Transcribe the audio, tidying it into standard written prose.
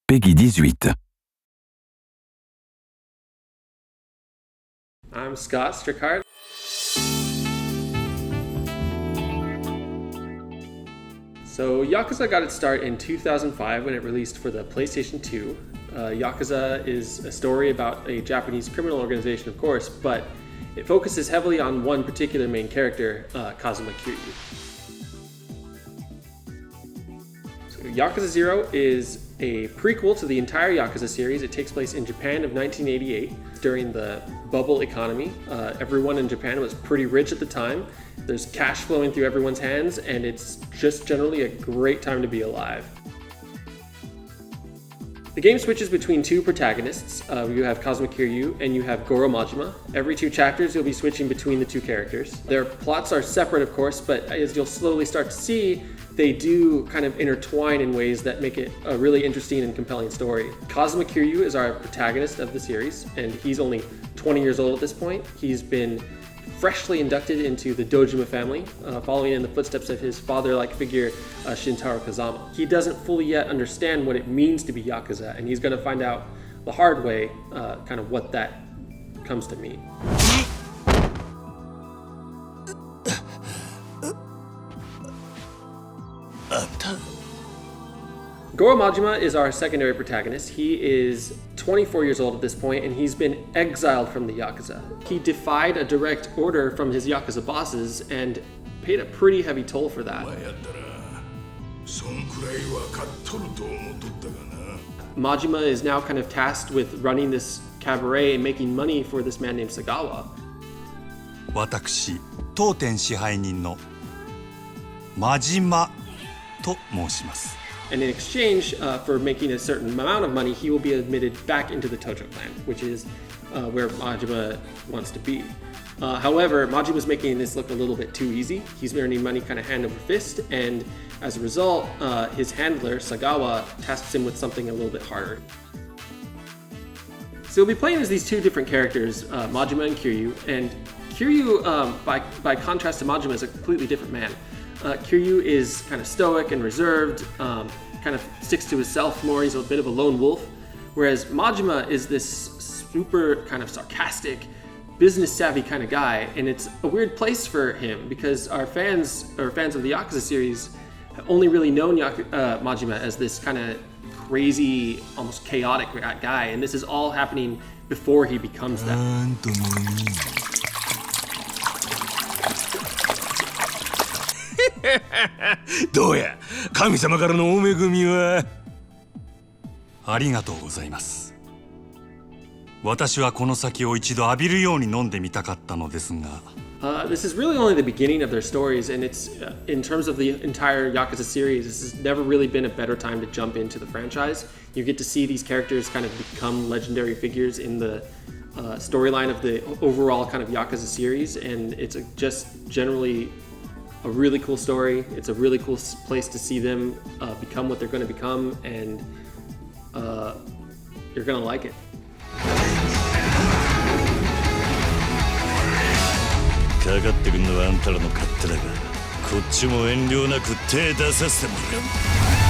Peggy 18. I'm Scott Strickhardt. So Yakuza got its start in 2005 when it released for the PlayStation 2. Yakuza is a story about a Japanese criminal organization, of course, but it focuses heavily on one particular main character, Kazuma Kiryu. So Yakuza 0 is a prequel to the entire Yakuza series. It takes place in Japan of 1988 during the bubble economy. Everyone in Japan was pretty rich at the time. There's cash flowing through everyone's hands, and it's just generally a great time to be alive. The game switches between two protagonists. You have Kazuma Kiryu and you have Goro Majima. Every 2 chapters you'll be switching between the 2 characters. Their plots are separate, of course, but as you'll slowly start to see, they do kind of intertwine in ways that make it a really interesting and compelling story. Kazuma Kiryu is our protagonist of the series, and he's only 20 years old at this point. He's been freshly inducted into the Dojima family, following in the footsteps of his father-like figure, Shintaro Kazama. He doesn't fully yet understand what it means to be Yakuza, and he's going to find out the hard way kind of what that comes to mean. Goro Majima is our secondary protagonist. He is 24 years old at this point, and he's been exiled from the Yakuza. He defied a direct order from his Yakuza bosses and paid a pretty heavy toll for that. Majima is now kind of tasked with running this cabaret and making money for this man named Sagawa. 私、当店支配人の真島と申します。 And in exchange for making a certain amount of money, he will be admitted back into the Tojo clan, which is where Majima wants to be. However, Majima's making this look a little bit too easy. He's earning money kind of hand over fist, and as a result, his handler, Sagawa, tasks him with something a little bit harder. So you'll be playing as these 2 different characters, Majima and Kiryu, and Kiryu, by contrast to Majima, is a completely different man. Kiryu is kind of stoic and reserved, kind of sticks to himself more. He's a bit of a lone wolf, whereas Majima is this super kind of sarcastic, business-savvy kind of guy, and it's a weird place for him because our fans of the Yakuza series have only really known Majima as this kind of crazy, almost chaotic guy, and this is all happening before he becomes that. どうや神様からのお恵みはありがとうございます。私はこの酒を一度浴びるように飲んでみたかったのですが。This is really only the beginning of their stories, and it's in terms of the entire Yakuza series, this has never really been a better time to jump into the franchise. You get to see these characters kind of become legendary figures in the storyline of the overall kind of Yakuza series, and it's just generally a really cool story. It's a really cool place to see them become what they're going to become, and you're going to like it. かかってくんのはあんたらの勝手だが、こっちも遠慮なく手出させてもらう。